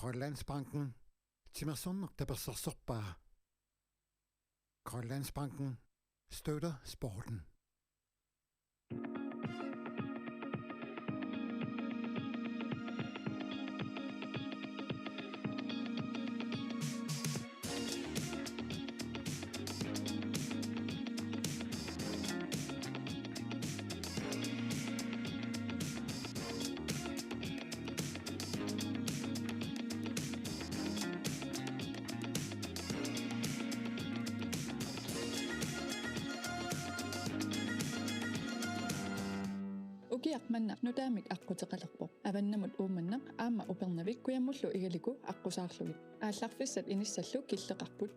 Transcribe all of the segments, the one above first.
Grønlandsbanken, Simonsen, der besøger Grønlandsbanken støtter sporten. Manna nudaamik aquteqalerpo avannamut uumannaq aama upernavik kuyamullu igaliku aqusaarlugit aallarfissat inissallu killeqarput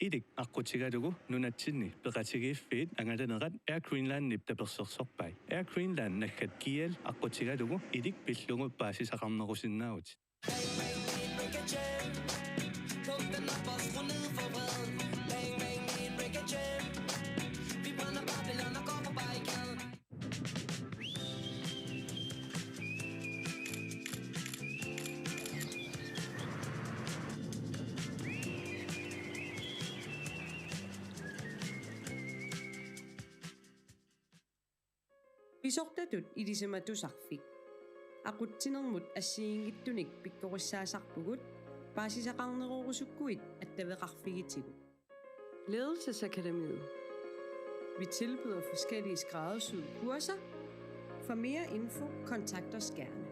idik aqutigalugu nunatsinni peqatigiiffiit angalanerat Air Greenland niptapersersorpai Air Greenland nakkat kial aqutigalugu idik pillungu paasisaqarnerusinnaavut Pisortatut ilisematussarfik aqutsinermut assiingittunik pikkorussaasarpugut paasisaqarnerorusukkuit attaveqarfigitigut. Ledelsesakademiet. Vi tilbyder forskellige skræddersyede kurser. For mere info kontakt os gerne.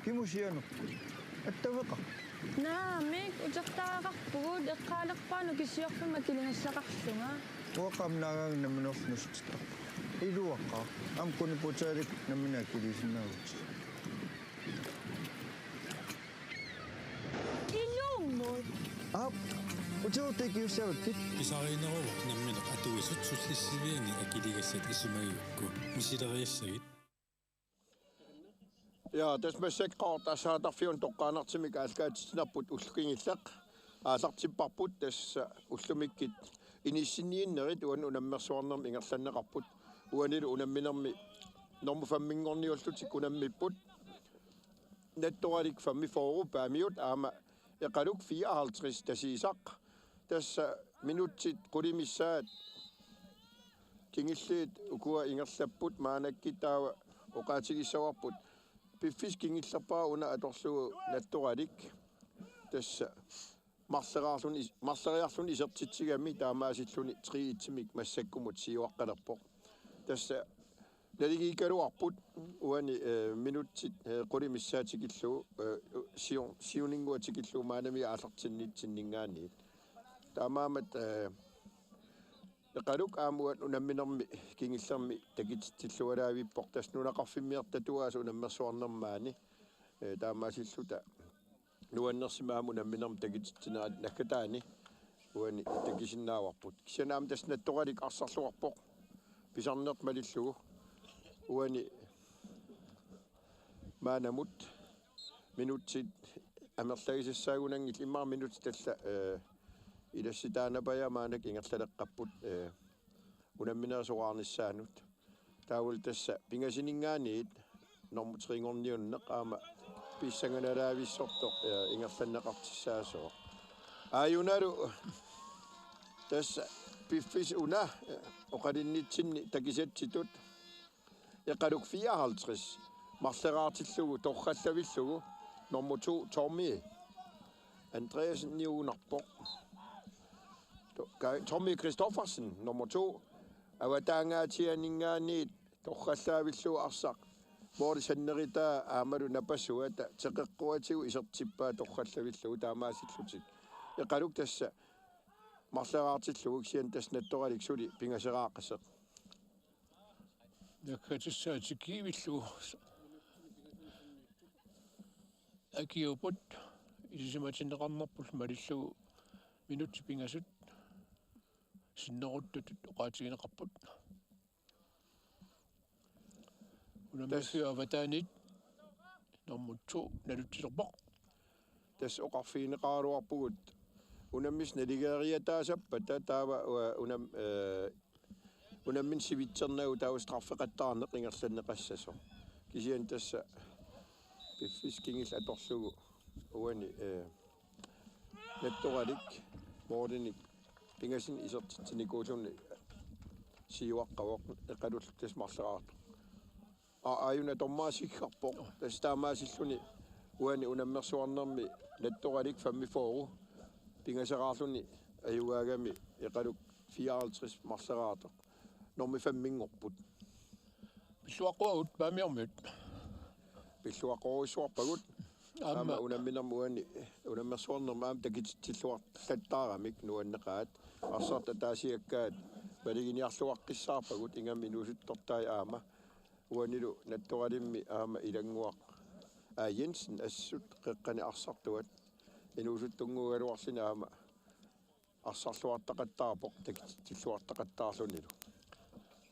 Kimusiano. Attavaka. Naamik utaqtaaqarpugut eqqaalerpaanu kissiorfuma kilingassaqarlunga. Waqamnaagang namanornustaq. Iluaqqa am kuniputaalik namina kilisinnaavut. Illummut. Ap. Utsuutikiussavakit. Pisariineruuq nammina atuisut sullissiviani akiligassat isumayukku. Misileriassagit. Ja, tässä me sekkaata saada fion tokkaanartsimik alkaatsinarput ullukingillaq aasartipparput tässä ullumikkit inissinniinnerit uan unammersuarnermi ingerlanneqarput uanilu unamminermi normufamminngorniullutik unammipput nettoralik fammi forupaamiut aama eqaluk 54 tasiisaq tässä minutsit qulimissaat kingilliit ukua ingerlapput maanakkitaawa oqaatigissawarput Piffiskingisserpaa una atorlugu nattoralik tässä marseriarluni isertitsigami taamaasilluni 3 itsimik massakkumut siuaqqalerpoq tässä naligikaluarput uani minutsit qulimissaatikillugu siuninguatikillugu maanami aallartinniitsinningaani taamaamat Eqaluk aamuat unamminermi kingillermi takittillualaavippoq tas nunaqarfimmiartatuaas unammersuarnermaani taamaasilluta nuannersimaamu unamminermi takitittinerat nakkataani uani takisinnaawarput kissanaam tas nattoralik arsarluarpoq pisarneermalillugu uani maanamut minutsit amerlagisissaagunangil immar minut talla ilassitaanapaya maanak ingerlaleqqapput unamminersuarnissaanut taawul tassa pingasiningaaniit normutringorniunneq aama pissanganalaavissortoq ingerlanneqartissaasoq aayunalu tassa piffis una oqalinnitsinni takisatsitut eqaluk 54 marleraartillugu torrallavillugu normutu Tommy Andreas niunarpoq Tommy Christoffersen nummer 2 awataangaatianingaaniit torrallaavillugu arsaq moorisannerita aamalu napassuata teqeqquatigu isertippaa torrallavillugu taamaasillutik eqaluk tassa marleraartillugu sian tasnattoralik suli pingaseraaqasseq nakkatissaatikiivillugu akiuput isimatinneqarnerpul malillugu minutti pingasut sinneruttutut oqaatigineqarput unamaffi avataanit normut 2 naluttilerpoq tässä oqarfiineqaaruarpugut unammis naligeriataasappa taava unammin sivitsernagu taava straffeqattaarneq ingerlanneqassaso kisian tassa piffiskingill atorlugu uani nettoralik moordinik pingasin isertitsinikuulunni siuaqqavoq eqalullutas marleraartu ayuna tormaasigarpoq tastaamaasilluni uani unammersuarnermi nettoralik fammi fooru pingaseraarluni ajugaagami eqaluk 54 marleraartoq normi fammingorput pilluaqquagut paamiormut pilluaqquruissuarpagut ama unamminermuani unammersuarnerma aam takitsilluartattaaramik nuanneqaat arsarta taasiakkaat maliginiarluaqqissaarpagut ingami nuusuttortai aama uanilu nattoralimmi aama ilanguaq Jensen assut qeqqani arsartuat inuusuttungugaluarsina aama arsarluartaqattaarpoq takitsilluartaqattaarlunilu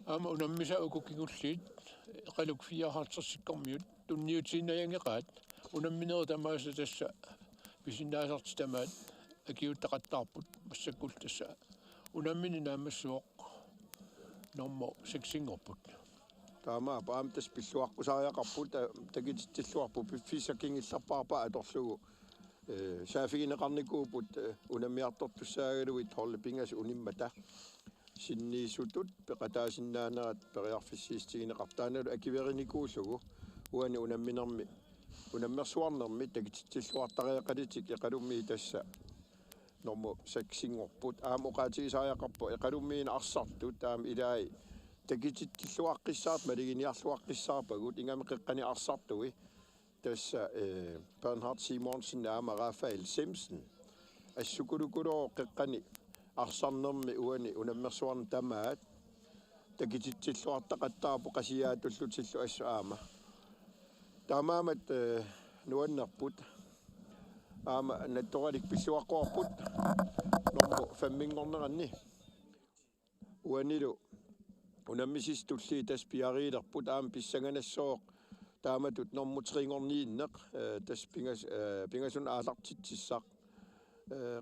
ama unammisa ukukingulliit qaluk 54 tunniutiinnayangeqaat unammineru tamaasa tassa pisinnaasartitamaat akiuttaqattaarput massakul tassa unammini naammassuoq normo seksingorput tama paam tas pilluaqqusariaqarput takitsilluarpu piffissakingillarpaarpa atorlugu saafigineqarnikuuput unammiartortussaagaluit horle pingas unimmata sinniisutut peqataasinnaanarat periarfissiistigineqartaanalu akiveriniikuullugu uani unamminermi unammersuarnermi takitsilluartariaqalitik eqalummi tassa normo seksingorput aam oqaatigisariaqarpu eqalummiina arsartut aam ilaai takitsilluaqqissaart maliginiarluaqqissaarpagut ingami qeqqani arsartui tassa Bernhard Simonsen aama Rafael Simpson assukulukuloo qeqqani arsarnermi uani unammersuarn tamaat takitsilluartaqattaarpu qasiaatullutillu assu aama tamaamat nuannerput aama nattoralik pilluaqqorput normo fammingorneranni uanilu unammisistulli tas piariilerput aama pissanganassoq taamatut normutringorniinneq tas pingasun aalartitsissaq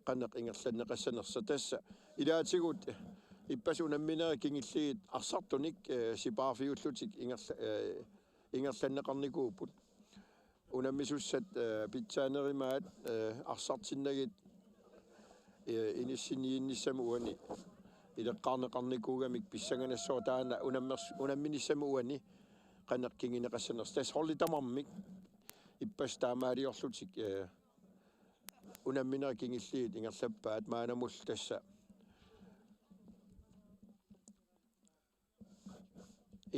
qaneq ingerlanneqassanersa tassa ilaatigut ippas unammineri kingilliit arsartunik sipaarfiullutik ingerlanneqarnikuuput unammissussat pitsaanerimaat arsartinnagit inissiniinnissamu uani ileqqarneqarnikuugamik pissanganassoo taana unamminissamu uani qaneqkingineqassaners tas horlitamarmik ippas taamaaliorlutik unammineri kingilliit ingerlappaat maanamull tassa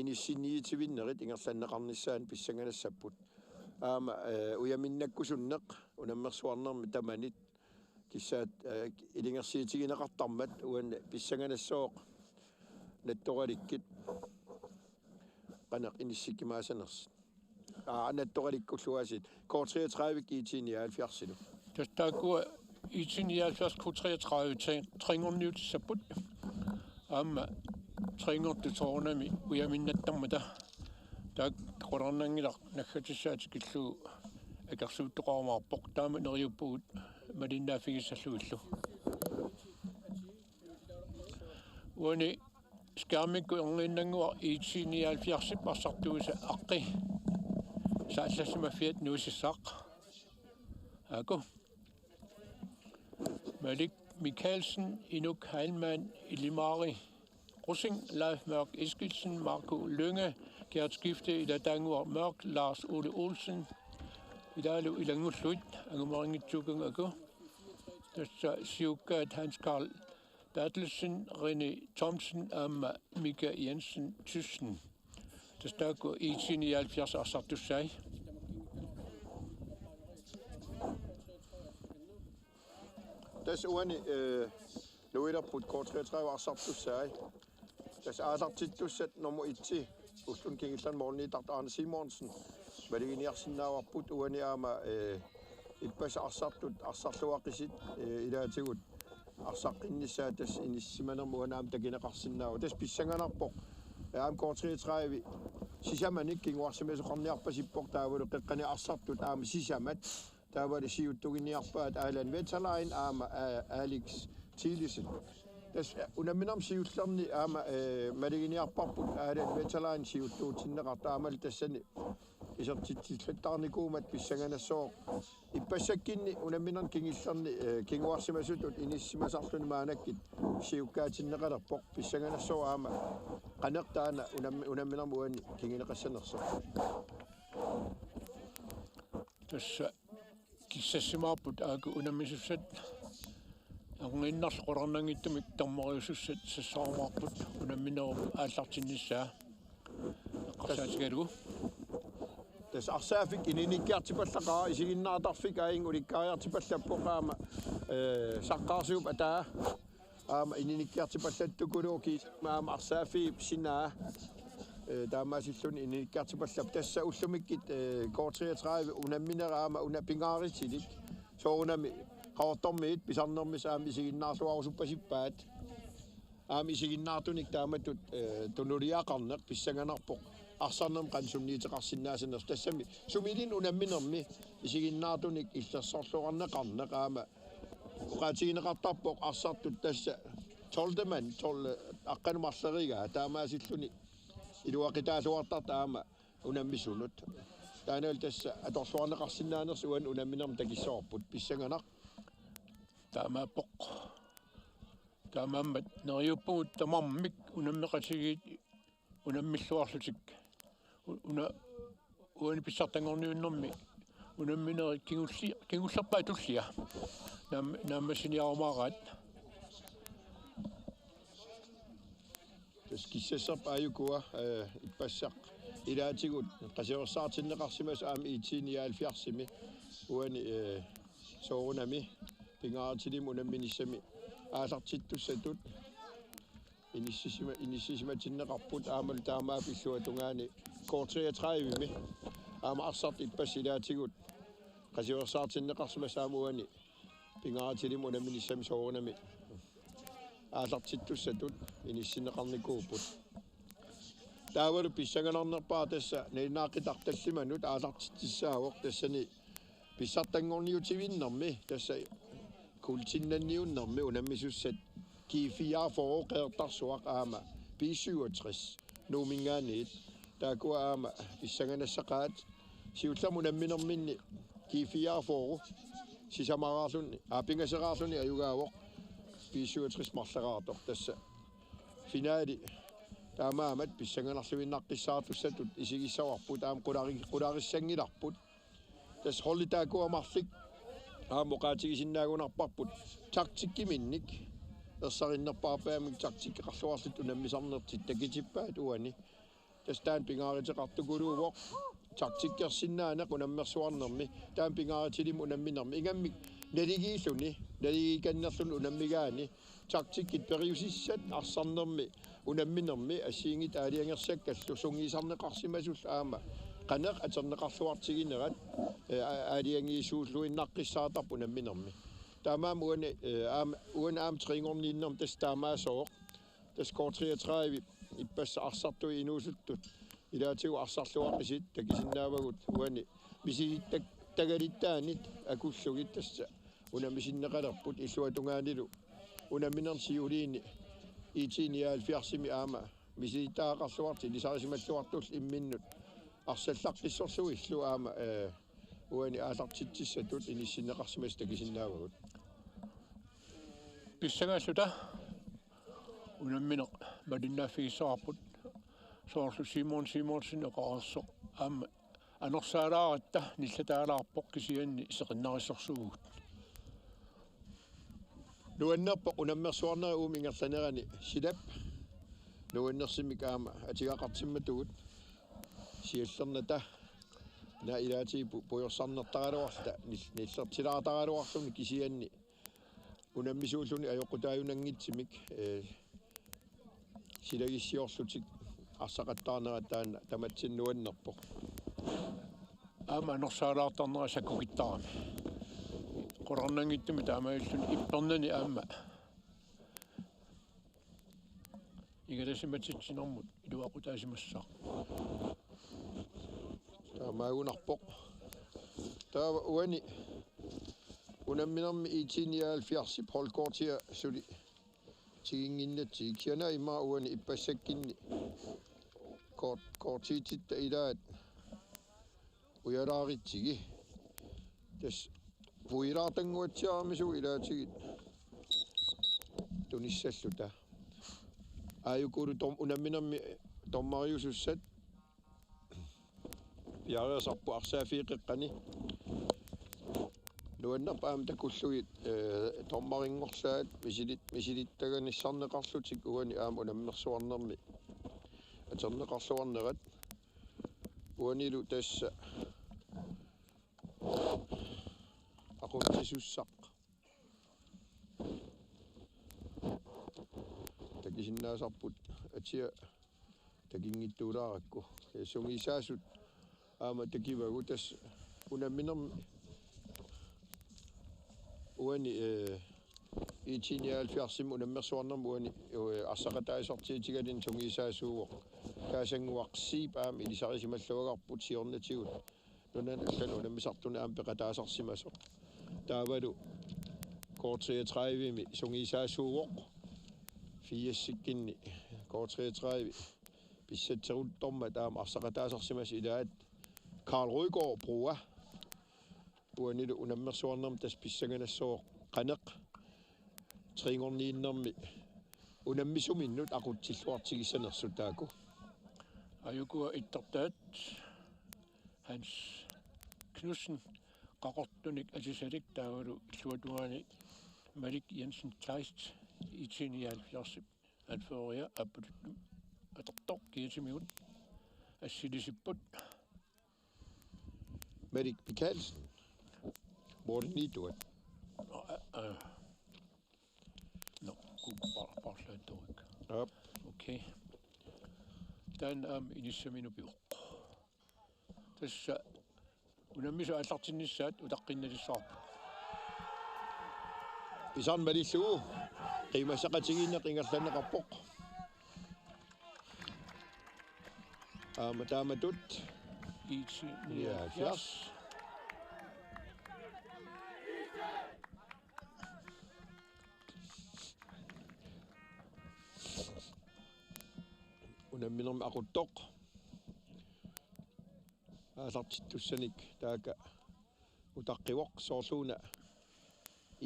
inissiniitivinnerit ingerlanneqarnissaan pissanganassaput aama uyaminnakusunneq unammersuarnermi tamanit kissaat ilingersiitigineqartarmat uan pissanganassooq nattoralikkit qaneq inissikimaasaners nattoralikkulluasit K-33 IT-79 tastaakua IT-79 K-33 Trengorniutissapput aama Trengortutornami uyaminnattармата taak qolarnangilaq naggatissaatikkillu akersuuttoqarmaarpoq taama neriuppugut malinnaaffigissalluillu uani skærmikku erlinnangua IT-79 arsartuusa aqqi saallassimaffiat nuusissaq ako Malik Mikkelsen Inuk Heilmann Ilimari Russing Leif Mørk Eskildsen Marco Lynge Gert Skifte Ida Dangur Mørk Lars Ole Olsen Idalu Ilangulluit Angumaringitsukung ako tassa siukkaat Hans Karl Bertelsen René Thomsen Amma Mika Jensen Thyssen tastaakku IT-79 arsartussai tas uani nuilerput K-33 arsartussai tas aalartittussat nummer 1 uslun kingillan morniitart Arne Simonsen maliginiarsinnaavarput uani aama ippas arsarluaqisit ilaatigut arsaqqinnissaa tas inissimanermu anaam takineqarsinnaavu tas pissanganarpoq aam K-33 sisamanik kinguarsimesoqarniarpasippoq taavulu qeqqani arsartut aama sisamat var det siuttuginniarpaat aalan Vetterlein aama Alex Thielisen. Das unamminam siutlarni aama maliginiarparput aalan Vetterlein siuttuutinneqart aamal tassani isartittillattarnikuumat pissanganassoo ippasakkinni unamminan kingillarni kinguarsimasutut inissimasarluni maanakkit siukkaatinneqalerpoq pissanganassoo aama qanertaana unamminam uani kingineqassanerso tässä kissassimaaput aaku unammissussat anginnarqorarnangittumik tammariusussat sassaamarput unamminerum aallartinnissaa qasaatigalugu das arsaafik ininikkiartipallaqaa isiginnaatarfik aing ulikkaariartipallappoqaama saqqaarsuup ataa aama ininikkiartipallattukuluuki maama arsaafi sinaa taamaasilluni ininikkiartipallap tassa ullumikkit K-33 unammineraama unapingaaritilik soorunami qaortormiit pisarnermis aama isiginnaarluarusuppasippaat aama isiginnaartunik taamatut tunuliaqarneq pissanganarpoq Arsaalluni qansunniiteqarsinnaasanners tassami sumilin unamminermi isiginnaartunik illersorluarneqarneq aama uqaatigineqartarpoq arsartut tassa 12 aqqanumarlerigaa taamaasilluni iluaqitaaluartart aama unammisunut taanal tassa atorluarneqarsinnaaners uan unamminermi takissoorput pissanganaq taamaapoq taamaammat neriuppugut tamarmik unammeqatigiit unammilluarlutik uani Pissartanngorniunneq unammineri kingullerpaa tullia naammasiniarumaaraat tas kissasserpa ayukua ippassaq ilaatigut qasiorsaartinneqarsimas aama IT-79 uani soorunami pingaaritilim unamminissami aalartittussatut inissisimatinneqarput aamal taamaapilluatungaani K-33 aama arsart ippasilaatigut qasiorsaartinneqarsimas aama uani pingaaritilim unamminissami soorunami aalartittussatut inissinneqarnikuupput taavalu pissanganarnerpaa tassa ninaaqqitartallimanut aalartittissaavoq tassani Pissartanngorniutivinnermi tassa kultinnanniunnermi unammissussat K-34 qeertarsuaq aama P67 nuumingaaniit taakua aama pissanganassaqaat siullermu namminerminni K-34 sisamaraarlunni aapingaseraarluni ayugaavoq P67 marleraartoq tassa finaali taamaamat pissanganarluinnaqqissaartussatut isigissauarput aam qularissangilarput tas hollitaakuamarlik aamoqaatigisinaagunarparput taktikkiminnik ersarinnarpaapaamik taktikkeqarluarlut unammisarnertit takitippaat uani tas taan pingaariteqartukuluuvoq taktikkersinnaanaq unammersuarnermi taan pingaaritilim unamminermi ingammik naligikannerlun unammigaani taktikkit periusissat arsarnermi unamminermi assiingit aaliangersakkallu sungiisarneqarsimasull aama qaneq aterneqarluartiginerat aaliangiisuulluinnaqqissaatarpu unamminermi taamaam uan aam Tringorniunneq tas taamaasoq tas K-33 ippassa arsartui inuusuttut ilaatigu arsarluaqisit takisinnaavagut uani misigittak tagalittaanit akullugit tassa unamisinneqalerput illuatungaanilu unamminersiuliini IT-79 aama misitaaqarluarti lisarisimalluartull imminnut arsallaqqissorluillu aama uani aalartitissatut inissinneqarsimas takisinnaavagut pissangassuta unammineq malinnaaffigissaarput soorlu Simonsen oqarersoq aama anorsaalaaratta nillataalaarpoq kisianni iseqinnarissorsuugut nuannerpoq unammersuarneri uumingerlanerani silap nuannersimik aama atigaqartimmatugut siallernata na ilaati pujorsarnertaraluarta nillertilaataraluarluni kisianni unammisuulluni ajoqutaajunangitsimik silagissiorlutik арсақаттаарнера таана таматсиннуаннерпо аама норсаалаартарнера саккукиттарами қорарнангиттуми таамаиллун иппернани аама игаласиматсиннэрмут илуақутаасимассаа таамаагунарпоқ таава уани unamminam IT-79 polkortia suli tiginginnati kiana ima uani ippasakkinni kortiititta ilaat uyaraaritsigi tas puiraartanguatsiaamisu ilaatigit tunissalluta ayukuru tom unamminammi tommariusussat piareersarpu arsaafiiqeqqani nuannarpaam takullugit tommaringorsaat misilittaganissarneqarlutik uani aama unammersuarnermi aterneqarluarnerat uanilu tassa aquntisussaq takisinnaasarput atia takingittuulaarakku sungisaasut aama takivagu tas unamminermi uani IT-79 unammersuarnermu uani arsaqataisartiitigalin sungisaasuuq kaasanguaqsiip aam ilisarisimalluagarput siornatigut nunan unammisartuna aam peqataasarsimasoq taavalu K-33 sungisaasuuq fiassikkinni K-33 Pissartanngorniunneq aam arsaqataasarsimas ilaat Karl Røgaard brua uanilu unammersuarnerm tas pissanganassuoq qaneq tringorniinnermi unammissuminnut aqutsilluartigissanersutaaku ayukua ittertaat Hans Knudsen qaqortunik asisalik taavalu illuatugaani Malik Jensen Kleist IT-79 anfører apputtum atertor kiitimigut assilisipput Malik Mikkelsen Mornituat no kuparlaantuik Yep. Okay tan inissaminu tässä unammisu allartinnissaat utaqqinnalissaarpu isan malillugu qiimassaqatiginne qingerlaneqarpoq aama taamatut IT-79 unamminermi aquttoq aasartittussanik taaka utaqqivoq soorluuna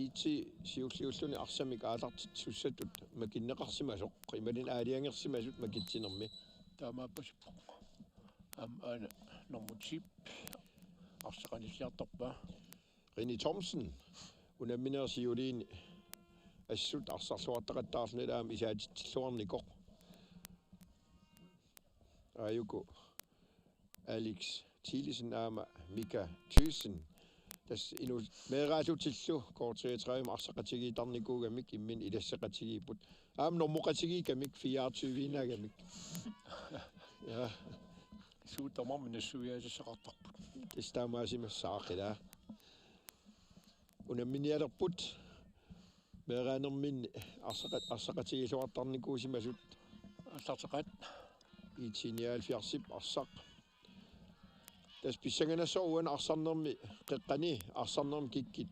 IT-79 arsamik aalartitsussatut makinneqarsimasoq imalin aaliangersimasut makitsinermi taamaapasippoq ana normutip arsaqanilliartorpa Rini Thomsen unamminersiuliini assut arsarluartaqattaarluni aam isaatitsilluarnikoq ayuku Alex Thielesen aama Mika Thyssen tas inu meeraalutillu K-33 arsaqatigiitarnikuugamik immin ilassaqatigiiput aam normuqatigiikamik 24-nagamik ja suutamorminassuiaasissaqartarput testaamaasimassaaqila unamminialerput meeraanerminni arsaqatigiluartarnikuusimasut аллартеқат IT-79 arsaq tas pissanganassoruan arsarnermi qeqqani arsarnermi kikkit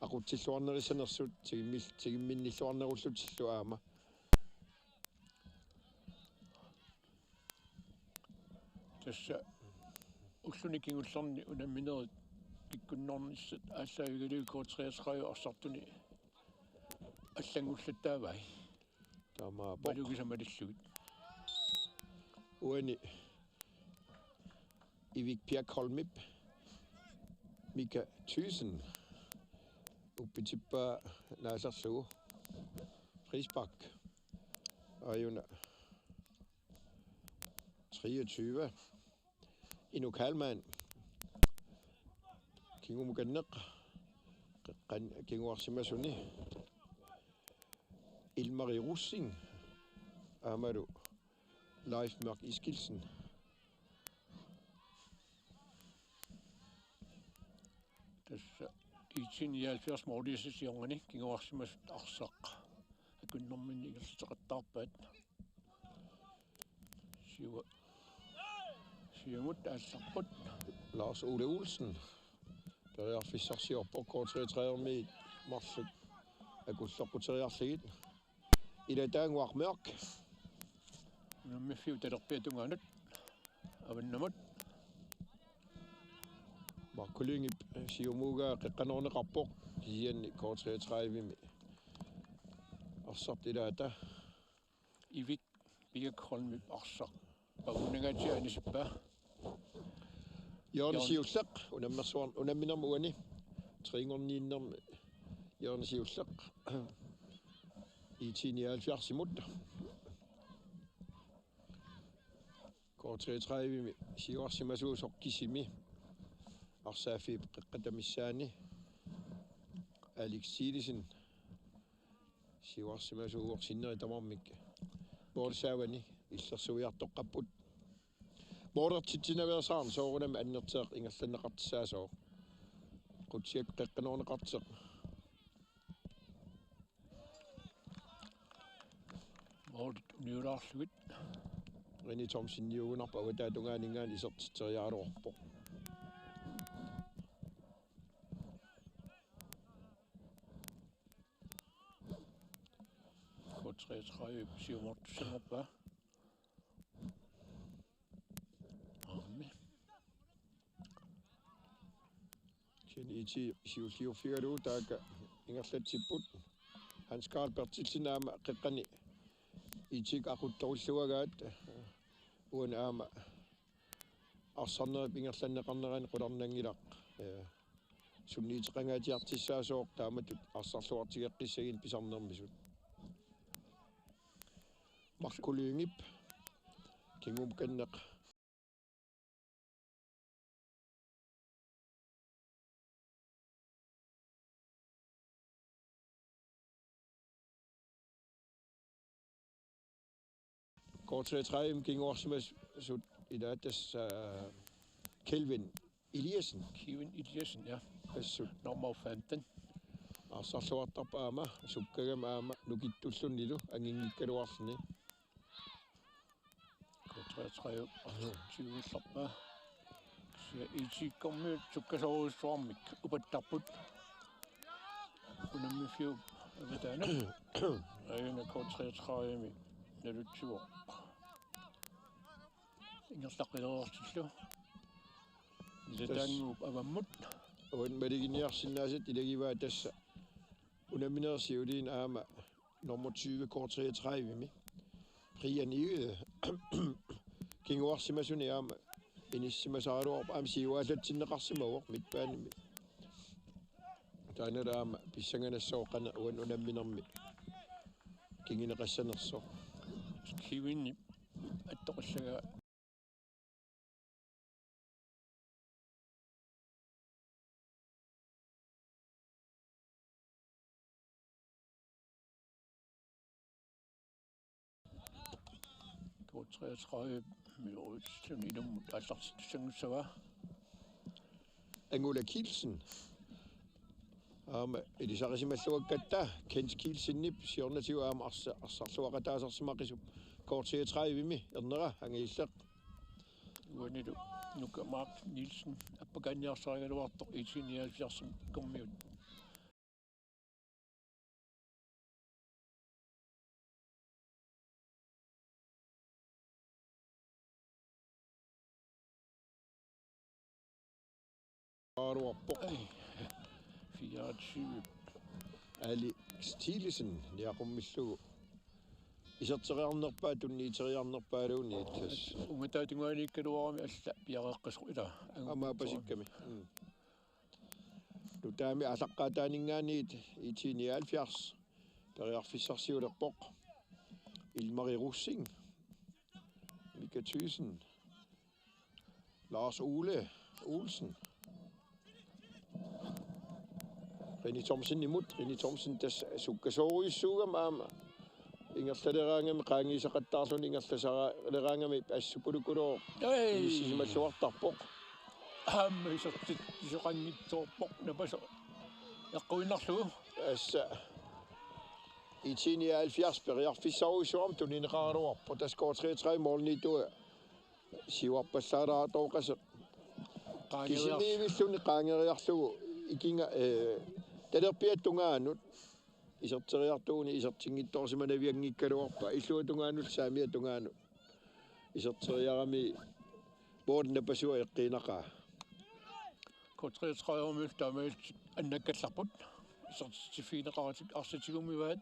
aqutsilluarnerissanersut tigimminnilluarnerullutillu aama tässä ullunikingullerni unamminerit kikkunnornissat аассаагигалуи K-33 арсартуни аллангуллаттаавай tama балугисамалиллугит uani Ivik Pjerkholmip Mika Thyssen uppitippa naasarlugu Frisbak ajuna 23 Inu Kalman kingumukanneq qeqqan kinguarsimasuni Ilmari Russing amalu Leif Mørk Iskildsen tässä IT-79 mordiisisiongani kinguarsimasut arsaq akunnorminni igerliteqattaarpaat siumut aallarput Lars Ole Olsen Periarfissarsiorpo K-33 med marsut akulloqquteriarligit ilataanguarmiaq Nummifiu talerpiatungaanut avannamut Markulingip siumuugaa qiqqanorneqarpoq kisianni K-33 Arsaalluni ivik pigakkornmip arsaq paunagaatianisippa Jørgen siullaq unamminermu uani Tringorniunneq Jørgen siullaq IT-79 K-33 siuarsimasuusoqqisimi Arsaafiip qiqqatamissaani Alex Simonsen siuarsimasuuorsinneri tamarmik Bronceawani illersuiartoqqapput Bordertitinaversaan soorunam annerteeq ingerlanneqartissaasoo qutsiak qiqqanorneqarteq Nunaata Rini Tomsinniugunarpa avataatungaaningaan isertiteriaaluorpoq K-33 siumortussangerpa IT siulliurfigaluu taaka ingerlatsipput Hans Karl Bertilsinaama qiqqani itik aquttorulluagaat uana aama arsannerip ingerlanneqarnerani qularnangilaq sunniiteqangaatiartissaasoq taamatut arsarluartigeqqissagin pisarnermisut markulingip kingum kanneq K-33 kinguarsimas sut ilaatas Kelvin Eliasen ja assut normal 15 arsarluartarpa aama sukkagama aama nukittullunnilu angingikkaluarluni K-33 siullerpa sia Isikkamik sukkasoruussuarmik upattarput unammifiu avataana ayuna K-33 nalutsuo ingerlaqileriortillu ilataanguup avammut uan maliginiarsinnaasit ilagivaa tassa unamminersiuliin aama nummer 20 K-33 Brian Ive kinguarsimasuni aama inissimasaaluorpa aam siuaallatsinneqarsimavuq mitpaanimi taanalaama pissanganassoqana uan unamminermi kingineqassanersoq kiwinni attoqissaga K-33 miluutsunilum аллартиссангуссава Angula Kielsen elisarisimallugakkatta Kent Kielsenip siornatiu aama arsarluaqataasarsimaqisup K-33 ernera angiilleq uanilu nuka Mark Nielsen appakanniarsarigaluartoq IT-79 kommiut Radioa 24 Alex Simonsen niaqumillugu iserteriarnerpaa tunniiteriarnerpaaluuni illas ungataatungaanikkaluarami alla piaqeqqisru ila amaapasikkami nutaami alaqqaataaningaaniit IT-79 periarfissarsiulerpoq Ilmari Russing Mika Thyssen Lars Ole Olsen Rini Tomsen tas sukkasoruissuugamaama ingerlaleraangami qaangiisaqattaarluni ingerlasaraleraangami assupulukuloo issimalluartarpoq aamma isertit isoqanngitsoorpoq napasa eqquinarlugu assa IT-79 periarfissaruissuaram tunineqaaruarpo tas K-33 mornitua siuarpallaalaatoqaseq kisimiivilluni qaangeriarlugu ikinga talerpiattungaanut iserteriartuuni isertingittorsimana viangikkaluarpa illuutungaanut saamia tungaanut iserteriarami boardna pasua eqqinaqa K-33 myltaamalt annakkallarput isertifineqaratik arsatigumivaat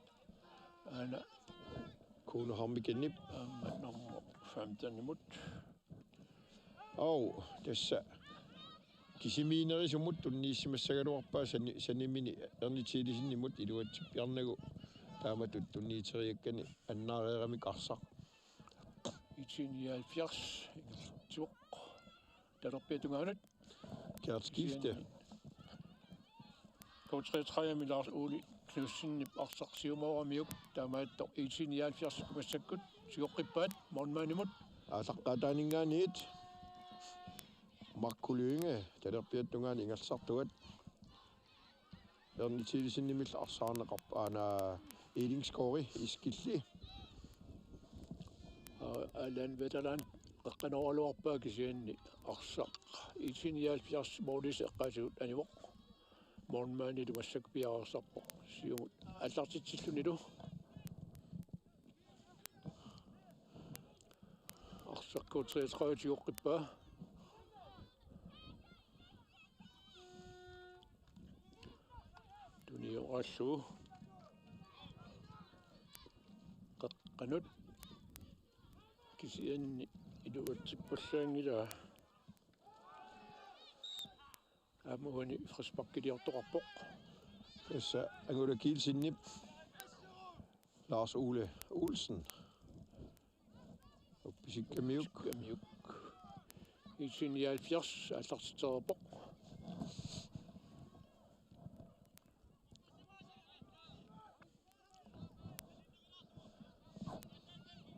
ana kuunuharmikannip nummer 15 tässä kisimiinerisumut tunniissimassagaluarpaa sanimini ernitiilisinnimut iluatsippiarnagu taamatut tunniiteriakkani annaareeramik arsaq IT-79 tuq talerpiatungaanut Kærtskifte K-33 med Lars Ole Knudsen arsaqsiumaaramiuk taamaattor IT-79 kumassakkut sigoqqippaat mornmaanimut asaqqaataaningaaniit Markulynge talerpiattungaani ingassartuat ernitiilisinnimilla arsaarneqarpaana Elingskori iskilli Allan Vetterlein qaqqanorluarpaa kisianni arsaq IT-79 morlis eqqaasuut anivoq mornmaani tumassak piarsarpo siumut аллартитсиллуниlu arsaq K-33 tiuqqippaa tuniorallu qaqqanut kisianni iluatsippallaangila amuani frispakkiliortoqarpoq tässä angulakiilsinnip Lars Ole Olsen Isikkamik IT-79 аллартитерерпоq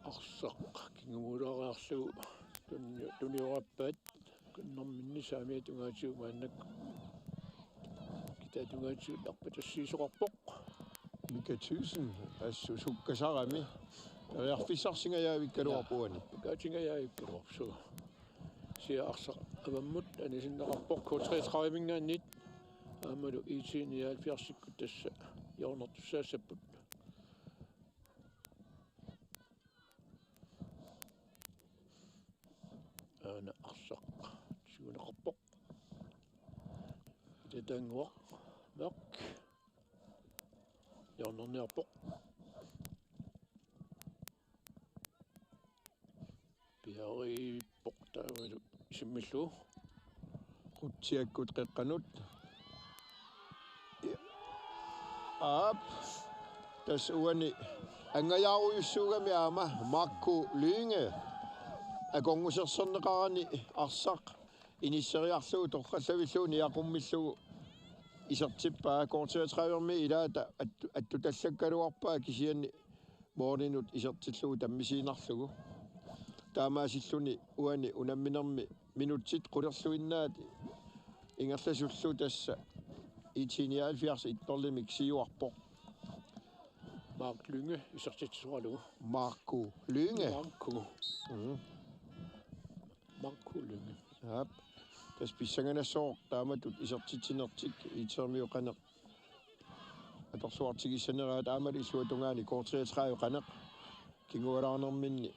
arsaq kingumuularearlugu tuniorappaat kunnerminni saamiatungaatigu maannak kitatungaatigu arpatassiisoqarpoq Mika Thyssen assusukkasarami ariarfissarsingajaavikaluarpuani kaatingajaavikaluarsu sia arsaq avammut anisinneqarpoq K-33 mingaannit aamalu IT-79 tassa jornertussaassaput ana arsaq siuneqarpoq itatangua mørk jornerniarpoq piariippoq taavalu simmillu rutsiakkut qeqqanut tas uani angajaarujussugami aama Marco Lynge akonguserserneqarani arsaq inisseriarlugu torqallavilluni iaqummilugu isertippaa K-33 ilaata attutallakkaluarpaa kisianni moorinut isertillugu tammisiinarlugu taamaasilluni uani unamminermi minutsit qulerluinnaat ingerlasullu tassa IT-79 ittorlimik siuarpoq Mark Lynge isertitsualugu Marco Lynge Marco Lynge Yap tas pissanganassoq taamatut isertitsinertik itermiuqaneq atorsuartigissaneraat aamali illuatungaani K-33 qaneq kingualaanerminni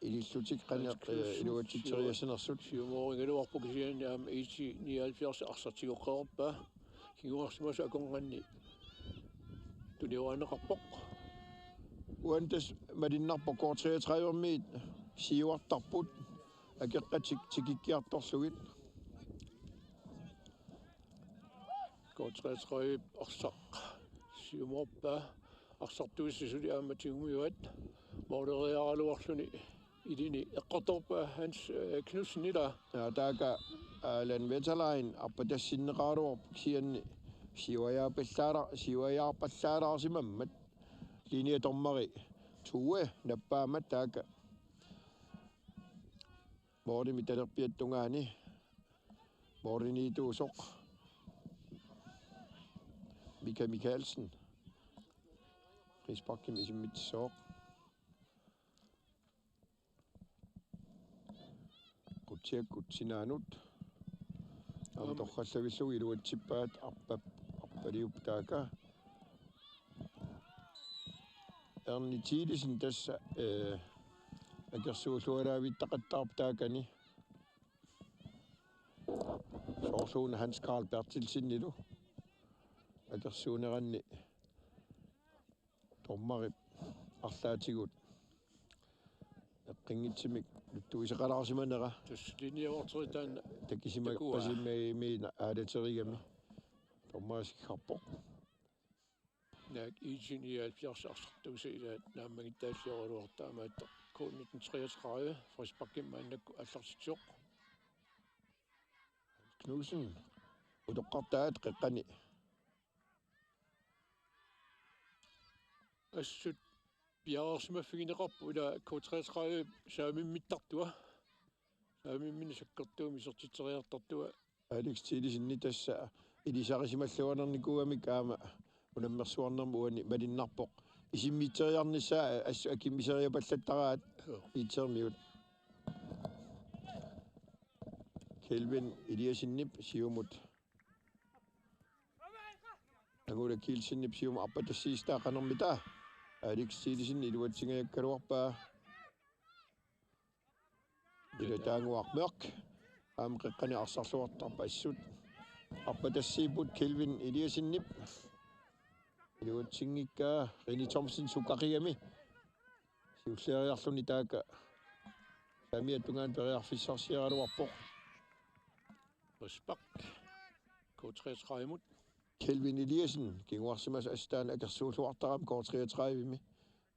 ilillutik qaneq iluatiteriassenersut siumoorigaluarpu kisianni aama IT-79 arsartiguqqerpaa kinguarsimasu akonqanni tuniuaneqarpoq uantas malinnarpo K-33 miit siuartarput akeqqatik tikikkiartorlugit K-33 arsaq siumorpaa arsartuissisuli aammatigumiuat moorleriaraluarluni ilini eqqortorpaa Hans Knudsen ila taaka Alan Vetterlein arpatassinneqaaluarp kisianni siuajaarpallaarsimammat liniatormari tue nappaamat taaka moorimi talerpiattungaani mooriniituusoq Mika Michaelsen Rispakkim isimmitsoq kutsiakkut sinaanut Am toqallavillug iluatsippaat arpaliuptaaka. Ernitiilisin tassa akersuullualaavittaqattaarptaakani. Soorluuna Hans Karl Bertilsinnilu. Akersuuneranni tormarip арлаатигут эққингитсимик луттуисеқалаарсиманера тусслиниаортэритаана такисимак пасиммиина аалатеригами тормаасиккарпо нак IT-79 нааммагиттааллиорулуартаамаатто K-33 фрисбаккиммааннакку аллартитсоқ Knudsen утоққартаат қеққани ассут пиаарсимаффигинеқарпу ила K-33 саамиммиттартуа саамиммини саккертуumi сертитериартартуа Алекс Тилисинни тасса илисарисималлуанерникуамик аама унаммерсуарнерму уани малиннарпоқ исиммитериарнissaа ассу акиммисериапаллаттараат итермиут Kelvin Eliasinip siumut Agora kilsinip sium appatassista qanermita Alex Tilisin iluatsingajakkaluarpaa ila taanguarmerk aam qeqqani arsarluartarpa assut appatassiput Kelvin Eliasinip iluatsingikkaa Rini Thompson sukaqigami siulleeriarluni taaka samiatungaan periarfissarsiaraluarpoq Spak K-33 imod Kelvin Eliasen kinguarsimas astaan akersuulluartaram K-33-imi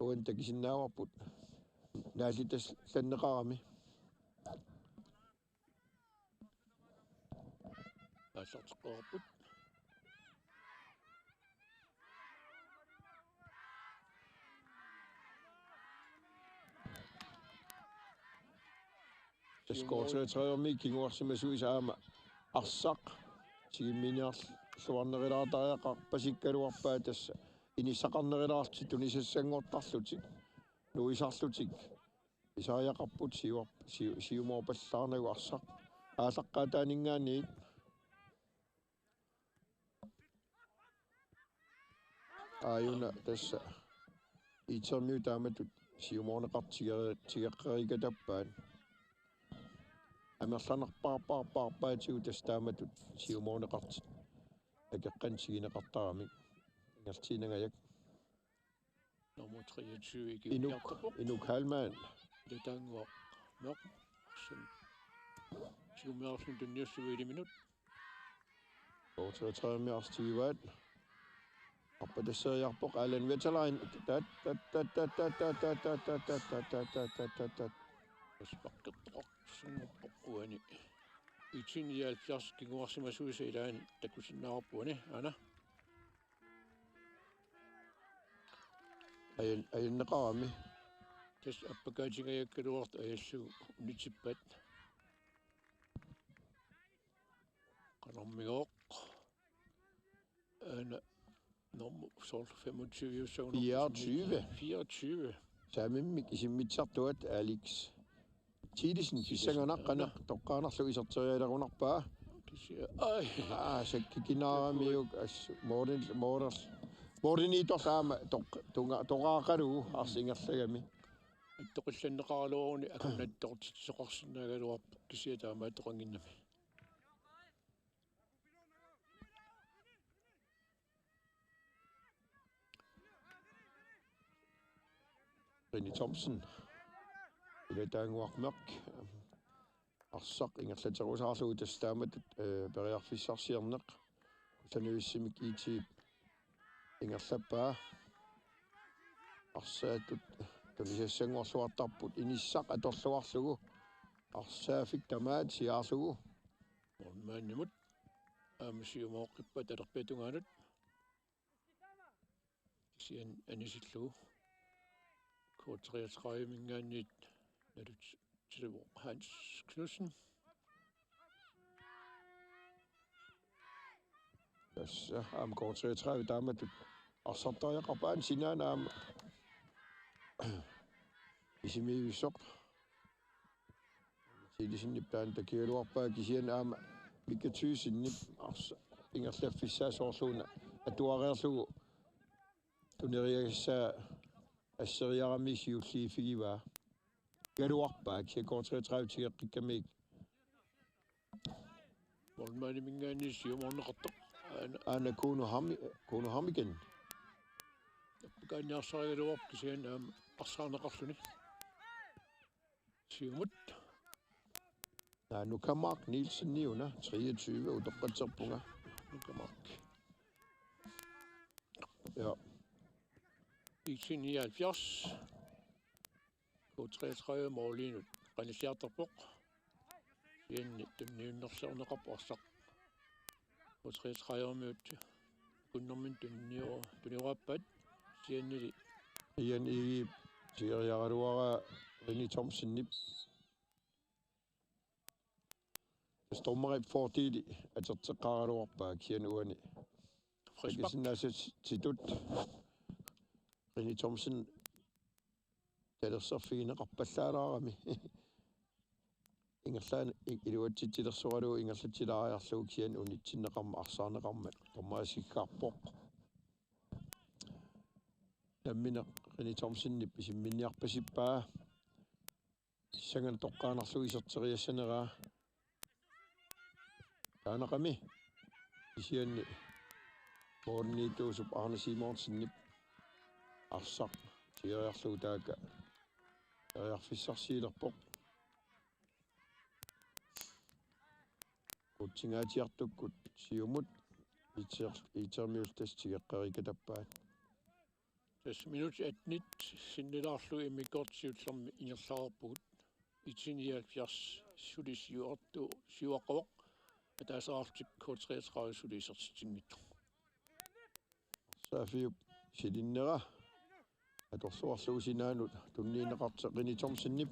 uan takisinnaavarbut naalitas lanneqarami аллартеққорпут K-33-imi kinguarsimasuisaama Arsaq sigimmiiniar luarnerilaartariaqarpasikkaluarpaa tassa inissaqarnerilaarti tunisassanngortarlutik nuisarlutik isariaqarput siumorpallaarnagu Arsaq aalaqqaataaningaanniit ayuna tassa itermiu taamatut siumorneqartigeqqerikatappaan Amerlanarpaarpaatigu tastaamatut siumorneqartit akeqqansigineqartaramik ingertiinangajak nummer 23 Inuk Halman det tangor nok som siumærsen den næste 20 minut K-33 appatasseriarpoq Alan Vetterlein спаккерторсунгорпоққуани IT-79 кигуарсимасуисаилаани такусиннаарпуани ана аяннеқарами тас аппакаатигаяккалуарт аяллугу унитиппат канармигооқ ана nummer 25 24 Samimmik isimmitsartuat Alex Tilisin fissanganaqqa toqqaanarlu iserterialerunarpaa sakkikinaaramiuk as morinitorlaama toqaaqalugu arsingerlagami аттоқилланнеқаралуурни акунаттортитсоқарсинаагалуарпу кисиатаама тоқангиннами Rini Thompson ila taanguarmerk Arsaq ingerlaterusaarlugu tastaamatut periarfissarsiarneq sanuissimik IT ingerlappaa Arsaatut tunisassanngorsuartarput inissaq atorluarlugu Arsaafik tamaat siaarlugu maannimut aamisiumooqqippat alerpiatungaanut sian anisillugu K-33 mingaanniit nalut tilvo Hans Knudsen Tassa aam K-33 taamatut arsartariaqarpaan sinaanaam isimiivissoq Tilisinnippaan takialuarpaa kisian aama Mikä tyysin niin ingerleffissa soorluuna atuareerlugu tuneriagissa asseriaramisiulliifigivaa galuarpaak se K-33 tigeqqikkamik Molmani mingaanisi umorneqarta ana kunu hamigen kaanniarsarigaluarp kisian Arsaalluni siumut Nukamark Nielsen niuna 23 utoqqatserpunga Nukamark ja IT-79 K-33 målinut qanisiartarpoq sianni tunniunnersorneqarp orsaq K-33-miut kunnermin tuniuappat siannili ian igi sieriaraluara Rini Thomsennip stormerip fortili aterteqqaraluarpaak sian uani friskback situt Rini Thomsen talerserfiineqarpallaalaarami ingerlaan iluatsitilersoralu ingerlatilariarluuk sian unitsinneqarma arsaarneqarma tormaasikkаарpoq nammineq Rini Thomsennip isimminniarpasippaa sangan toqqaanarlu iserteriassaneraa taanaqami isianni moorniituusup Arne Simonsennip arsaq sieriarluu taaka eriarfissarsiilerpoq utsingaatiartukkut siumut itermiultas tigeqqerikatappaat das minut etnit sinnilaarlu immikortsiullermi ingerlaarpugut IT-79 sulisiuortu siuaqoq атаасаартик K-33 сулисертитсингитто саафиуп силиннера аторсуарлуусинаанут тунниинеқарте Rini Thomsennip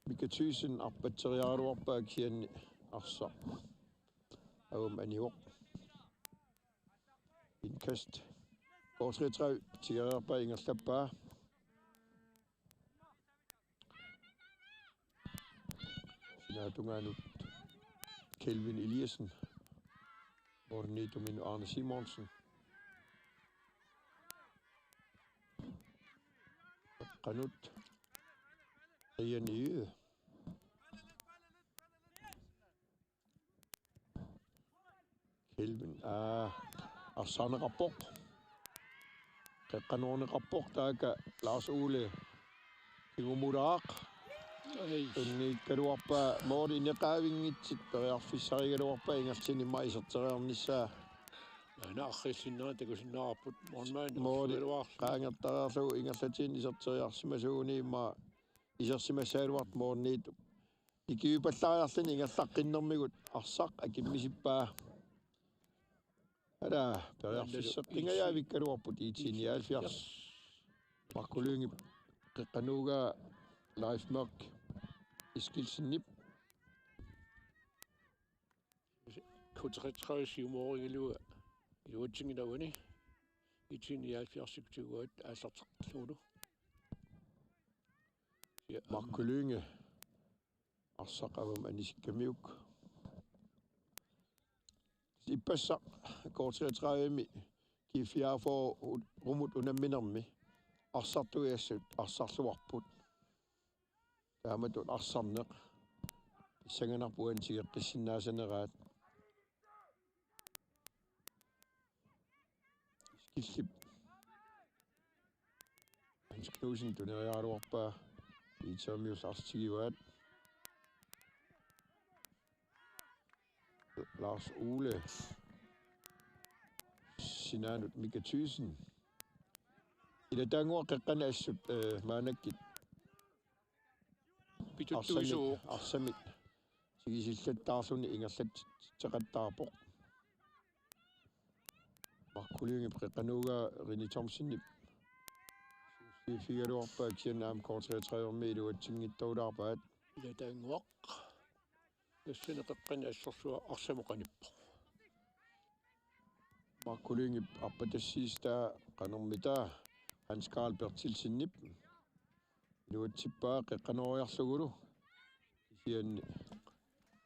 микатсуисин арпатсериаруарпаак сианни арса авум аниоқ инкаст K-33 тигерерпаа ингерлаппаа синаатунгаанут Kelvin Eliassen, Ornitumino Arne Simonsen, Oqaluttut, Ian Yde, Kelvin Arsaalluni Qeqqanuorneqarpoq taaka Lars Ole Ingumulaaq Unnikkaluarpa moori neqaavingitsit periarfissarigaluarpa ingertini maiserteriarnissaa naarrillinera takusinnaarput moori qaangertaraarlugu ingerlatin iserteriarsimasuuniimma isersimassaaluart moorniit ikiupallaariarlini ingerlaqqinnermigut arsaq akimmisippaa ala periarfisseqqingayaavikkaluarput IT-79 markuluungi qeqqanuuga live mørk iskilsennip K-33 siumorigiluga iluatsingilauani IT-79 aallartarluulu markuluungi arsaqavum anisikkamik ipassaq K-33-mi kifiaafo rumut unamminermi arsartuiassut arsarluarput taamatut arsarneq issanganarpuan tigeqqissinnaasанераат skillip Hans Knudsen tuneriaaluarpaa itermius arstigivaat Lars Ole sinaanut Mika Thyssen ila taanguaq qeqqana assut maanakkit Arsamit sigisillatаарluni ingerlatteqattaapoq markuluungip qeqqanuuga Rini Thomsennip figaluarpaak siannaam K-33-ermi iluatsingittaulaarpaat ila taanguaq тассана qeqqana assersua arsamoqanippo markuluungip arpatassiistaa qanermitaa Hans Karl Bertilsennip iluatsippaa qeqqanoriarlugulu sianni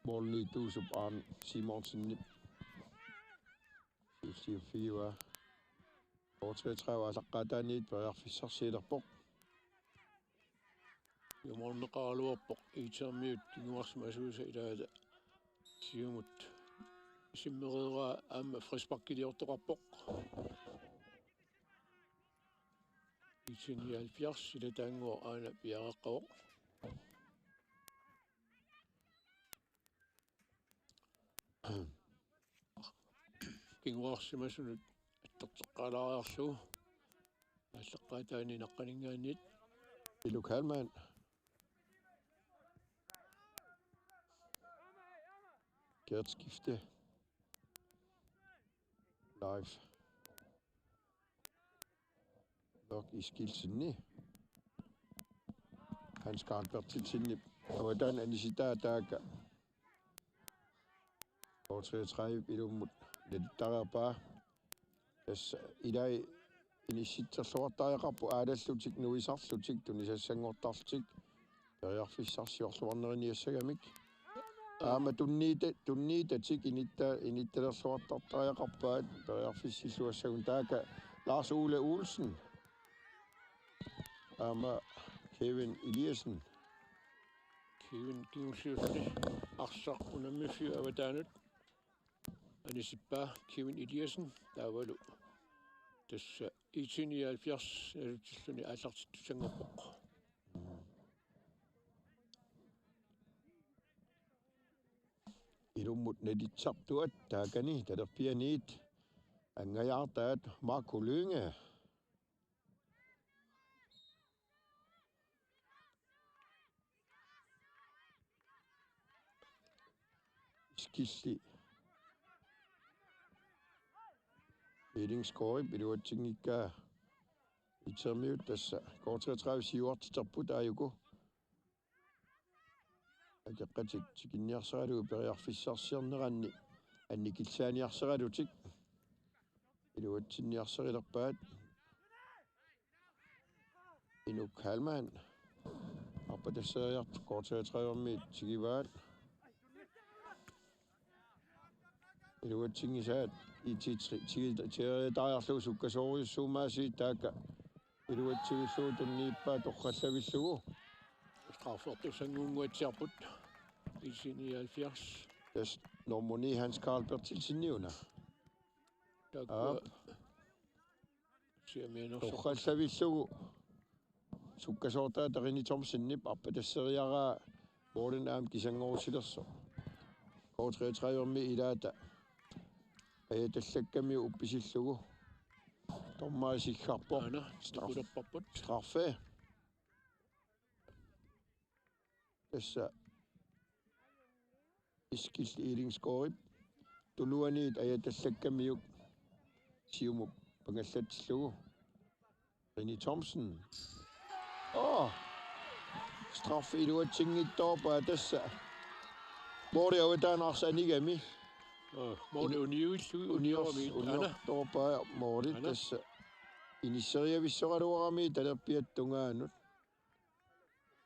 Målene i du, som Simonsen. Fire. K-33 var laqataan it periarfissarsiilerpoq. Yumorneqaaluarpoq iitermiut kinguarsmasuusa ilaata siumut simmereeraa aamma frispakkiliortoqarpoq. IT-79 ilataanguor aana piaqaqqavoq. Kinguarsimasunut attorteqqalaariarlugu аллеққаатаани наққанингаанит I lokalmand. Gert skifte. Live. Nok i skilsene. Han skal have til sinne. Og hvordan er det sit der K-33 ilumut. Det der bare. I dag inisitter sortaajaqqarpu aallallutik nuisarlutik tunisassanngortarlutik periarfissarsiorluarnerini Isikkamik aama tunniitatik inittallersuartartaajaqqarpaat periarfissilluassagun taaka Lars Ole Olsen aama Kevin Eliasen kingulliulli arsaq unammifiu avataanut anisippaa Kevin Eliasen taavalu tässä IT-79 nalutilluni aallartittusangorpoq. Ilummut neditsartuat taakani talerpianiit angajaartaat Marco Lønge skilli Edingskori piluatsingikaa itermiut tässä K-33 siuartitarput ajuku akeqqatik tikinniarseralu periarfissarsiarneranni annikilsaaniarseralutik piluatsinniarserilerpaat inuk halman appa tasseriart K-33-mi tigivaat piluatsingisaat IT-79 sukkasoriussuumaasi taakka piluatsivillugu tunniippaa torrallavillugu straffortussanguunguatsiarput IT-79 das normoni Hans Karl Bertilsiniuna torrallavillugu sukkasoortaatarini Thomsennip appa tasseriaraa Borden aam kisangorusilerso K-33-mi ilaata ajatallakkammi uppisillugu tormaasiggharpoq straffe tässä iskilli ilingskorip tuluaniit ajatallakkammiuk siumup pangallatillugu Rini Thomsen straffe iluatsingittoorpaa tässä Mori avataan arsaanigami Mori uniortoorpaa Mori tässä inisseriavissoraluarami talerpiattungaanut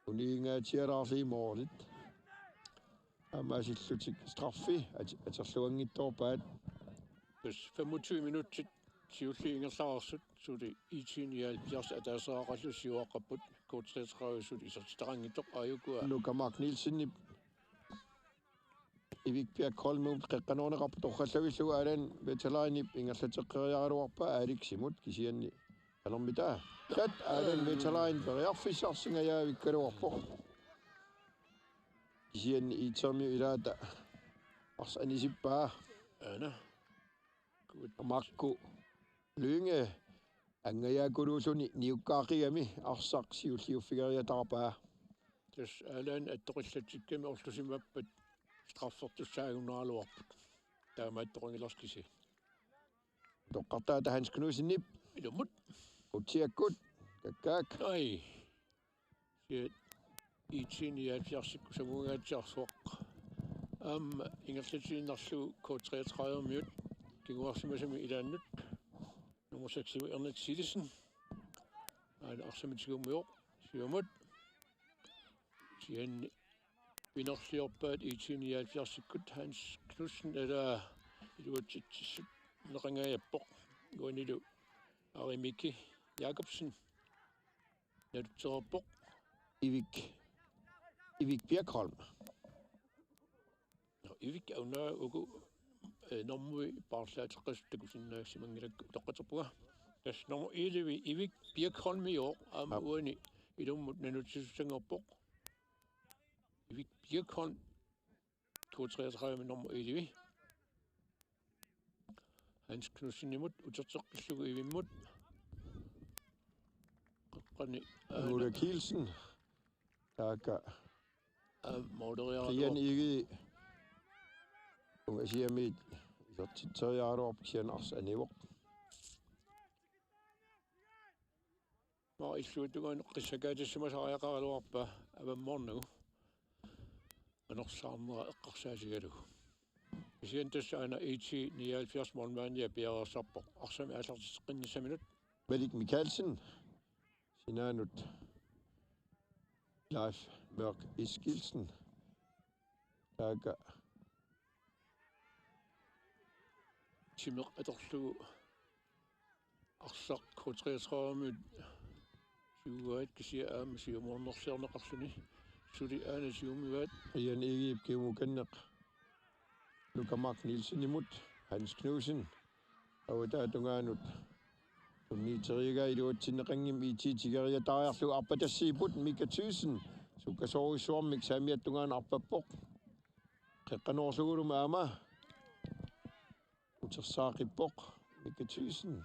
uniingaatialaarli Morit amaasillutik straffi aterluangittoorpaat Hvis 25 minutter siulli ingerlaarsut suli IT-79 ataaseraaqallusiuaqqapput K-33 suli isertitarangittoq ajukua Nukamark Nielsen Ivikpiak kolmut qeqqanuuneqarpu torrallavillugu alan Vetterlein ingerlateqqeriaraluarpaa aaliksimut kisianni alermitaa tat alan Vetterlein periarfissarsingajavikkaluarpoq kisianni itermiu ilaata arsanisippaa Marco Lønge angajaakuluulluni niukkaaqigami arsaq siulliuffigeriatarpaa tas alan attoqillatsikkami orlusimappat straffortussaaguneraluarput taamaattoqangilarskisi toqqartaata Hans Knudsenip ilumut utiakkut kakkaak ai siat IT-79 samuungaatiarsuaq aamma ingerlatiinnerlu K-33 miut kinguarsimasami ilaannut nummer 6 Ernest Simonsen aana arsamitigummioq siumut sianni Vinorsiorpaat IT-79 Hans Knudsen eller iluatsitsissut neqangayappoq guanilu Arimiki Jacobsen natutserpoq Ivik Birkholm. Ivik auna ugu normui parslaatiqqassutakusinnaagsimangilakku toqqaterpuga tasnormu ilivi Ivik Birkholm jo am uani ilummut nanutsussangerpoq Ivik Birkholm K-33 nummer 1 Hans Knudsen imod uterteqqillugu ivimmut qaqqani Ulla Kielsen taaka moderiaru Rian igi ungasiamit isortitseriaaruarp kianars anivoq ma illuutugaan qissakaatissimasariaqaraluarpa avammornagu anorsaarnera eqqarsaasigalugu Isian tässä aina IT-79 målmand piarersarpoq arsami allartisqinnissaminut Malik Mikkelsen sinaanut Leif Mørk Iskilsen taaka timeq atorlugu arsaq K-33 siugaat kisia aama siumornersiarneqarluni suli aana siumivaat Rian igi kiumukanneq Lukamark Nielsen imut Hans Knudsen awataatungaanut tunniiteriga iluatsinneqangim IT-tigeriataariarlu arpatassiiput Mika Thyssen sukkasoorisuarmik saamiattungaan arpappoq qeqqanorluguluma aama utersaaqippoq Mika Thyssen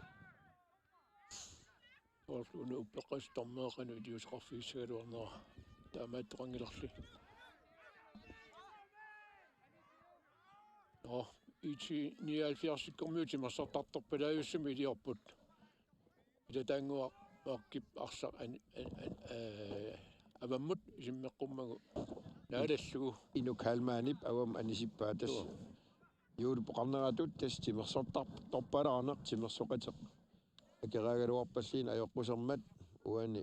orluni uppeqqastormeeqanu iliusqarfiissagaluarnera taamaattoqangilarli IT-79 kommiutimassartartorpalaajussumi iliorput ilatangua maakkip arsaq avammut isimmeqqummagu naalallugu Inuk Halmaanip awam anisipaatas juulupoqarneratut tas timersortartorpalaaneq timersoqateq akeraagaluarpalliin ajoqqusermat uani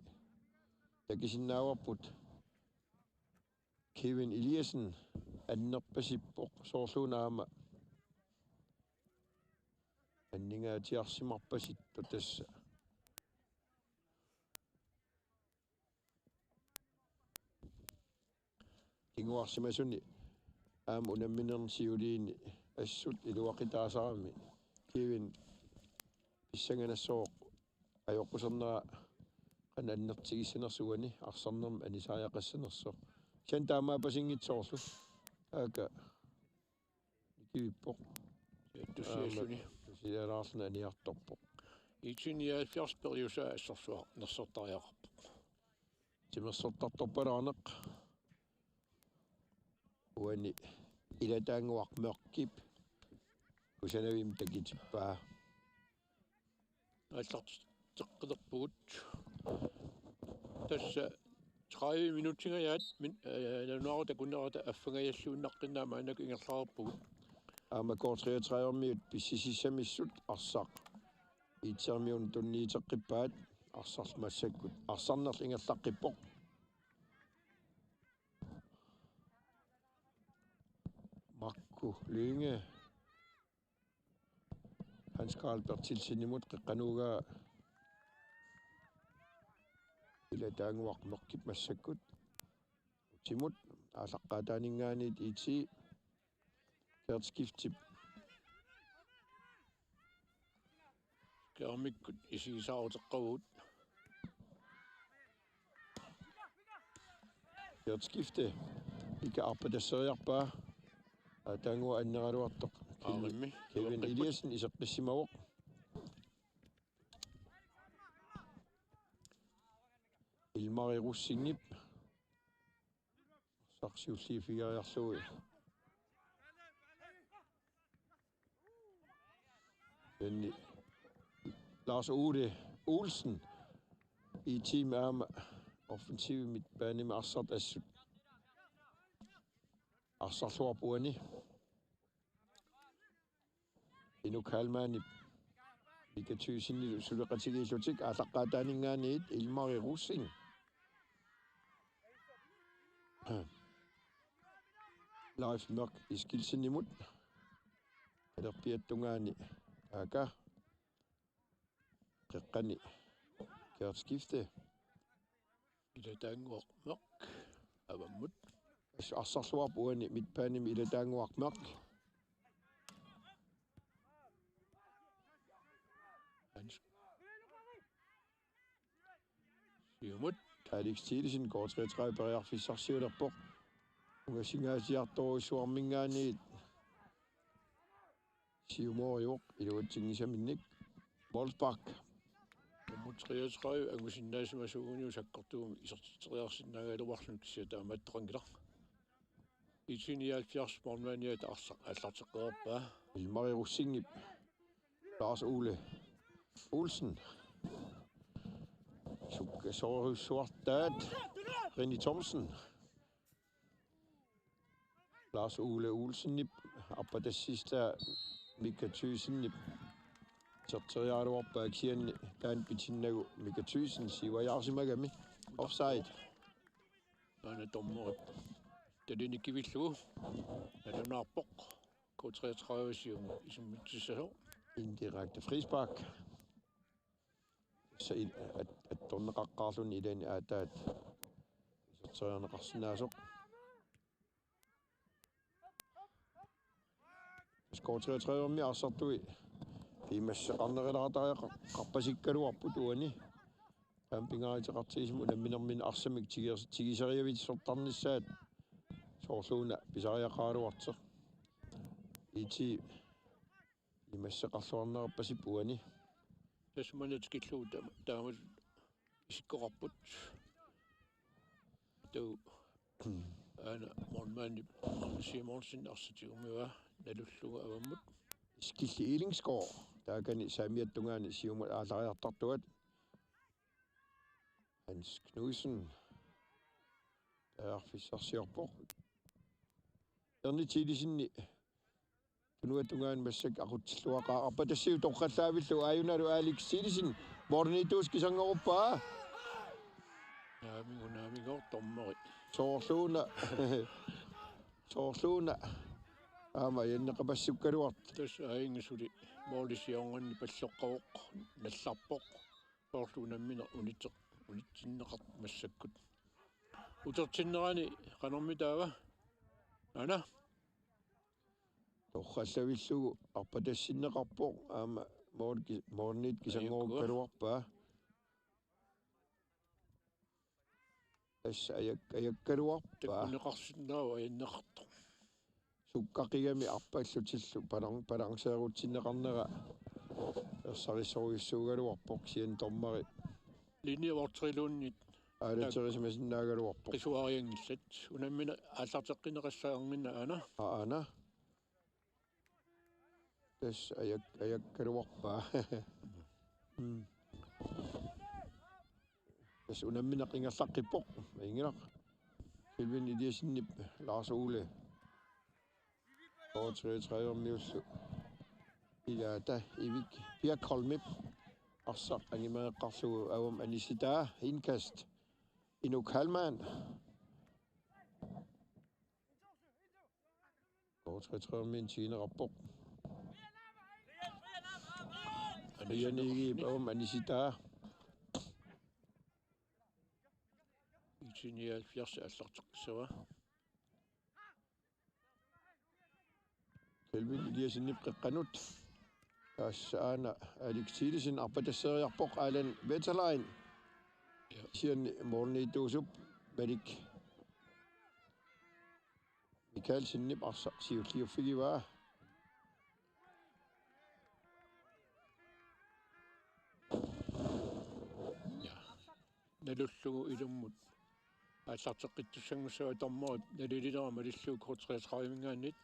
takisinnaauarput Kevin Eliasen annerpasippoq soorluunaama anningaatiarsimarpasittu tassa kinguarsimasuni aam unamminersiuliini assut iluaqitaasarami Kevin pissanganassooq ajoqqusernera qan annertigissanersuani arsarnerm anisaajaqassanerso sian taamaapasingitsoorlu aaka nikivippoq tussiassuni tusialaarluna aniartorpoq IT-79 periusaa assorsuaq nersortariaqarpoq timersortartorpalaaneq uani ilataanguaq meqqip usanavim takitippaa аллартеққилерпугут тасса 30 минутигаят нануару такуннерата аффагаяллууннаққиннаама анак ингерлаарпугут аама K-33 писсисиссамиссут арсақ итсермиун тунниитеққиппаат арсарлмассаккут арсарнерл ингерлаққиппоқ Marco Lynge Hans Karl Bertilsinimut qeqqanuuga ilataanguaq meqqip massakkut utimut aalaqqaataaningaaniit iti kertskiftip кермиккут исигисаарутеққавут kertskifte ika arpatasseriarpaa атангуа аннералуартоқ Kevin Eliasen исеққиссимавоқ Ilmari Russingip сарсиуллиифигариарлуи Enni Lars Ode Olsen i team aama offensive midtbane med Arsat assut Arsaalluni Inuk Halmaanip Mika Thyssen suleqatigiillutik Leif Mørk Iskilsen imod. Der Pietungani Aga. Reqani. Gjort skifte. Ilataanguarnerq avammut. Arsaalluni midtbaani Ilataanguarnerq. Siumut. Alex Thielsen K-33 Pissartanngorniunneq. Ungasingaasiartoruissuarmingaaniit. Siumoriuq iluatsingisaminnik. Bolspark. Nummer 33 angusinnaasimasuguniu sakkortuumi isertiteriarsinnagaaluarlun kisiataamattoqankila. IT-79 mormaaniat allarteqqeerpaa. Ilmari Russingip. Lars Ole Olsen. Sorhussuartaat. Rini Thomsen. Lars Ole Olsenip. Appatassista Mika Thysenip. Sorteriaaruarpaa kianni taanpitinnagu Mika Thysen siuajaarsimagami. Offside. Aina tommorit. Talinikkivillugu. Nalunaarpoq. K-33 sium isummittissaso. Indirekte frispark. Så at tonneqaqqaarluni ilani aataat. Sorteriarneqarsinaasoq. K-33 ommi arsartui. Imasseqarnerilaratariaqa qarpasikkaluarput uani. Campingaariteqartigismu namminermin arsamik tigiseriavitsortarnissaat. Soorluuna pisariaqaaluarteq. Iti imasseqarluarnerappasip uani. Tasmanatskillugu taamal isikkoqarput. Tau aina mormaanip Simonsen arsatigumiua nalullugu avammut. Skilli Ilingsgaard. Taakani saamiattungaani siumat aalariartartuat. Hans Knudsen. Fissarsiorpoq. Erni Thielisenni tunuatungaan massak aqutsilluaqaa arpatassiu toqqallaavillu aayunalu Alex Thielsen morniituus kisangeruppaa. Naamigo tommeri. Soorluuna Ama yanneqapassukkaluart. Tas aingisuli moolisiornganni palloqqavuq nallarpoq soorluunammina unitsinneqart massakkut. Utertinnerani qanormitaava. Ana Toqqallavillugu arpatassinneqarpoq ama moorniit kisangorukkaluarpaa. Assa ajakkaluarpaa. takkunneqarsinnaavu ayanneqartoq. Sukkaqigami arpallutillu balanceerutsinneqarnera ersarissoruissuugaluarpoq sian tommari Linjevortriluunnit aalaterismasinnaagaluarpoq qisuariangillat unammina аллартеққинеқассаагэрнина ana tas ajakkaluarpaa tas unammina qingallaqqippoq ingilaq Kelvin Idiasinnip Lars Ole K-33 miullu ilaata ivik Pirkolmip Arsaq angimaeqqarlugu awam anisitaa indkast Inuk Halman K-33 min tinerappoq Anigi awam anisitaa IT-79 аллартеққисава Kelvin Idiasinnip qeqqanut Assaana Alex Thielsen arpatasseriarpoq aalan Vetterlein sian morniituusup Malik Michael sinnip arsaq siulliuffigivaa nalullugu ilummut аллартеққиттуссангуссава торморит налилилера малиллуу K-33-мингааннит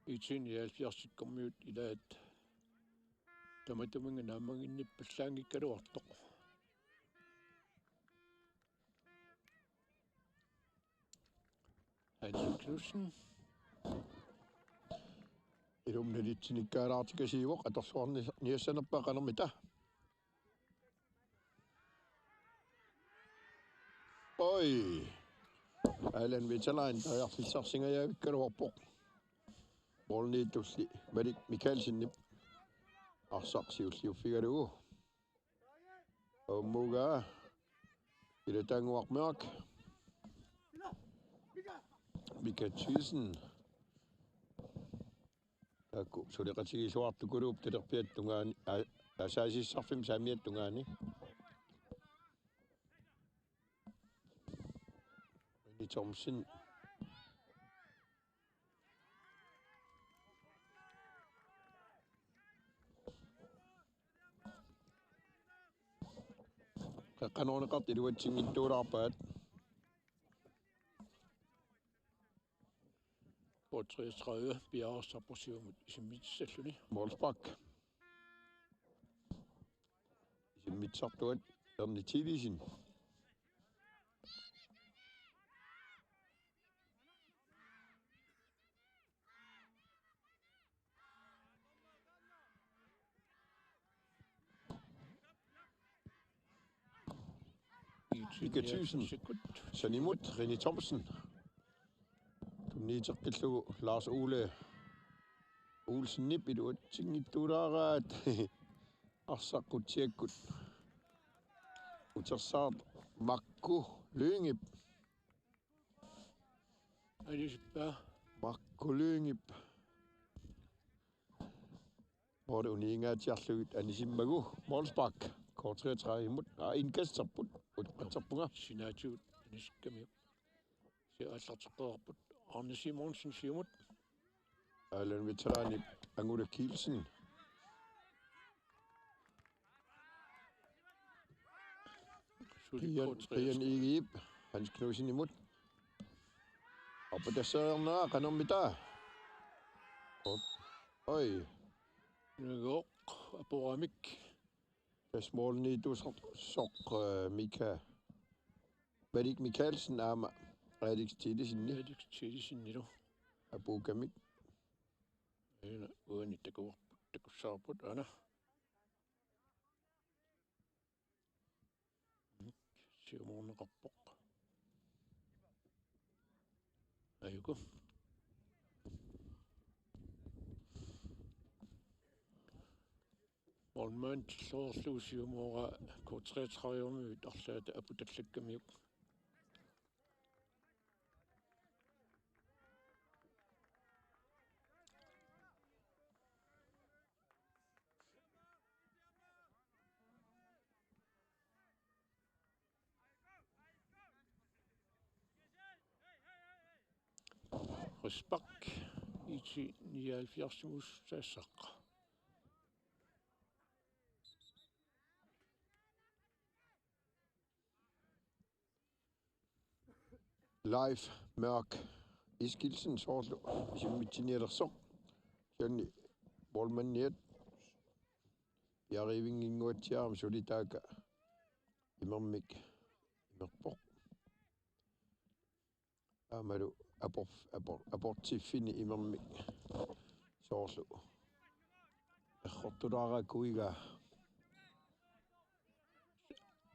IT-79 коммиут илаат таматуминга наамагинниппаллаангиккалуартоқ Hans Knudsen ilumnalitsinnikkaalaartikasiivoq atorsuarni niassanerpaa qanermita Oi Allan Vetterlein, der er Pissartanngorniunneq jeg vikkaluarpoq. Bolniitusli Madik Mikkelsen Arsaalluni Ommuga Pissartanngorniunneq Mikkelsen Akku suliqatigiisuartukuluup talerpiattungaani asaasissarfim saamiattungaani Simonsen Qanorneqart iluatsingittuulaarpaat K-33 Bjergstapprosiumut Isikkamik Målsbak Isikkamitsartuat ernitillisin Mikkelsen Sanimut René Thomsen Tunniiteqqillugu Lars Ole Olsen nip iluatsingittuulaaraat Arsaqqutiakkut utersaart Makku Lyngip Alisippa Makku Lyngip hvor det uniingaatiarlugit anisimmagu Målsbak K-33 imut indkastarput utqatsarpunga Sinaatut Isikkamik Arsaalluni Arne Simonsen siumut Allan Vetterlein Angula Kielsen Brian Igib Hans Knudsen imut Oppe der sørna qanermita Oi Nunaata Aporamik Tasmålniitussoq Mika Madik Mikkelsen ama Alex-Tillisinnilu Apukamik ina uanittakuarput takussaarput ana siumorneqarpoq ayuku Molman tilluorlu siumora K-33 arlaata aputallakkamiuk Rispak IT-79 tassaq Live Mørk Iskilsen soorlu isimitinialersoq Jørgen Bolmanniat Yarivinginguatiaram solitaaka imermik imerpoq Amalu aportiffini imermik soorlu errortulaarakuiga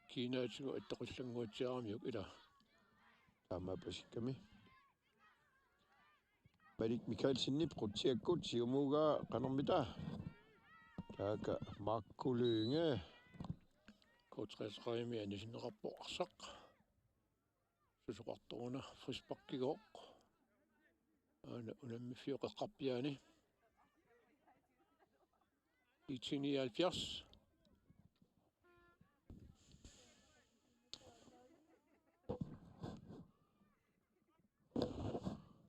kiinaatigu attaqullanguatiaramiuk ila Tama pasikkami Madik Mikkelsen nip qutiakkut siumuga qanermita taaka Makku Lynge K-33 anisinneqarpoq arsaq susuqartoruna frispakkigoq ana unammifiuqeqqarpiaani IT-79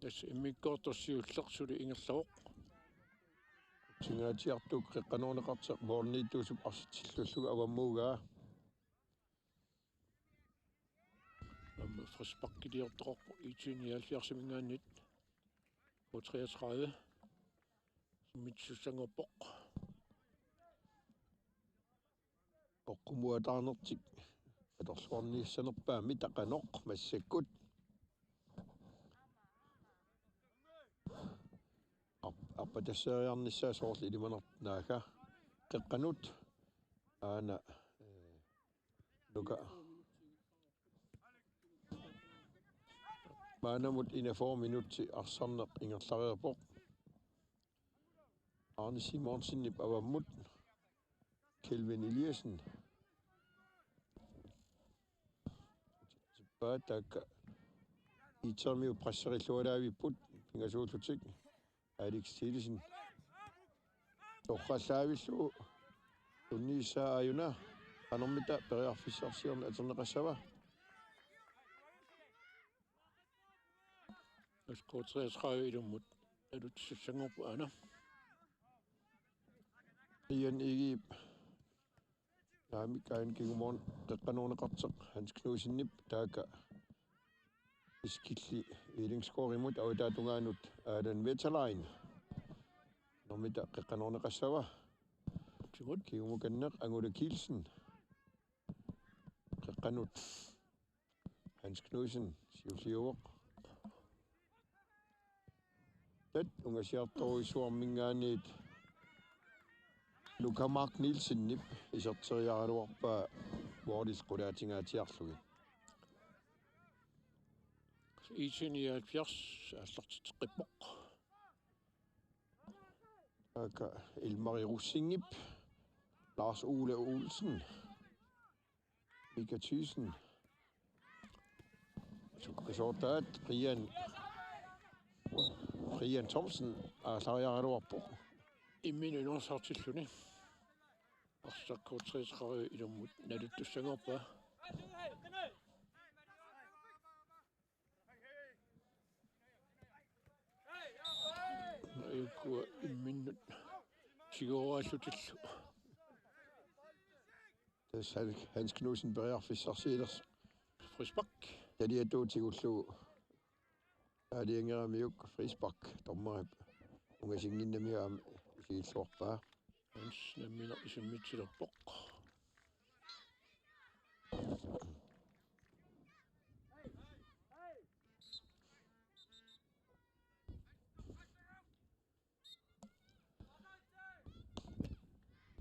tas immikkoortorsiullerсули ингерлавоq tingaatiartuk qeqqanorneqarteq moorniittuusup arsitillullugu avammuugaa amma frispakkidiortoqarpu IT-79 mingaannit K-33 simmitsussanngorpoq oqqumuataarnertik atorluarniissanerpaami taqanoq massakkut Arpatasseriarnissaa soorli ilimanertnaaga qeqqanut aana nuka Maanamut ina 4 minutti Arsaalluni ingerlarierpoq. Arne Simonsen nip avammut. Kelvin Eliasen. Batak IT-79 presserillualaaviput pingasuullutik. IT-79 Oqaluttut Nunaata ayuna anormita periarfissarsiorna aterneqassava. K-33 ilummut alutsussangorpu ana. Ian igib naamikain kigumorn qeqqanuuneqarteq Hans Knudsennip taaka iskilli iilingskorimut avitaatungaanut aalan Vetterlein normita qeqqanuuneqassava timut kigumukanneq angula Kielsen qeqqanut Hans Knudsen siulliuvoq tat ungasiartoruisuarmingaaniit Luka Mark Nielsen nip iserteriaraluarpa vuorlisqulaatingaatiarlugi IT-79 аллартитеққиппоқ aka Ilmari Russingip Lars Ole Olsen Mika Thyssen Sukkasortaat Brian Thomsen aalariaraluarpoq имминунерсартиллуни арсаккуутриисқариу илуммут налуттуссангорпа наикуа имминнут сигурааллутиллу Des Hans Knudsen periarfissarsiilers фрисбак taliatuutigullugu aaliangeramiuk frisbak tormarip ungasinginnamiam isiilluarpaa Hans namminer isummitsilerpoq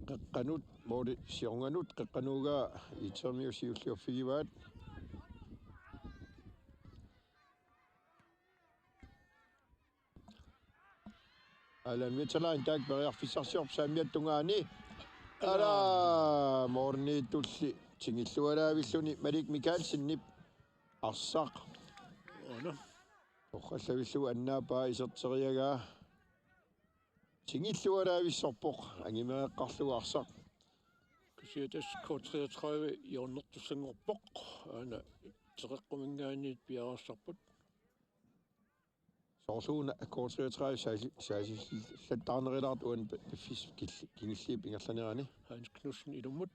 qeqqanut moodi siornganut qeqqanuugaa IT-79 siulliorfigivaat Alan Vetterlein taak periarfissarsiorp saamiattungaani ala moorniitulli tingillualaavilluni Malik Mikkelsen nip arsaq ana oqallavillugu annaapaa iserteriagaa tingillualaavissorpoq angimeeqqarlugu arsaq кисиатас K-33 иорнертуссангорпоқ ана теқэққумингаанниит пиараарсарпут Sorsuuna K-33 saasillattaarnerilaart uan befis kingilliip ingerlanerani Hans Knudsen ilummut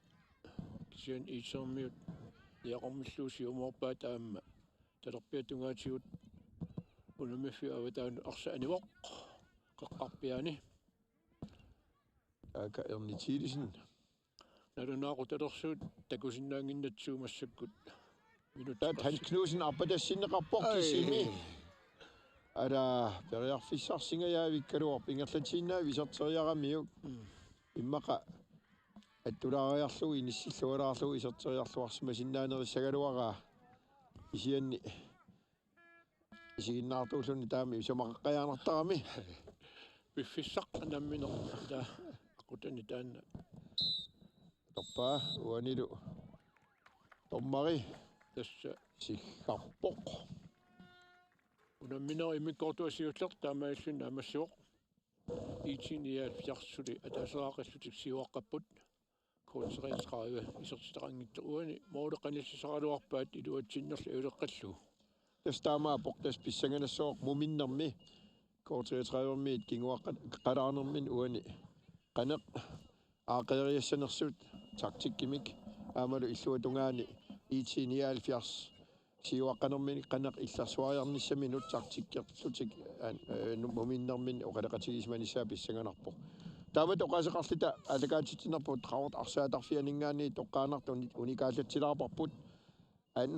kisian IT-79 иақармиллууси умоорпаат аама талерпиатунгаатигут унамиффи аватаан арса анивоқ қеққарпиани aka Ernie Thielsen налунааку талерсуут такусиннаангиннатсуумассаккут minutaat Hans Knudsen appatassineqarpoq kisimi ala periarfissarsingajaavikaluorp ingerlatiinnaав iserteriaramiuk immaqa attulaariarlugu inissillualaarlugu iserteriarluarsima sinnaanerissagaluaraa isianni isiginnaartuulluni taami isomaqaqqajaanartarami биффиссақ намминер таа aqutani таанна torpaa uanilu tormari тасса siggarpoq унамминер имиккортуасиуллер таамааллун амассуоқ IT-79 атаасераақаллутик сиуаққаппут K-33 исертитарангитто уани моолеқаниссисаралуарпаат илуатсиннерли улеққаллу тастаамаа поқтас писсанганассоо муминнерми K-33-миит кингуаққат қалаарнермин уани қанеқ аақериассанерсут тактиккимик аамалу иллуатунгаани IT-79 сиуаққанермини қанеқ илларсуариарниссаминут тактиккертутик муминнермин оқалеқатигисманиссаа писсанганарпо таамат оқасеқарлита алакаатитинерпут қаварт арсаатарфианингаани тоққаанарту уникааллатсилаарпарпут ан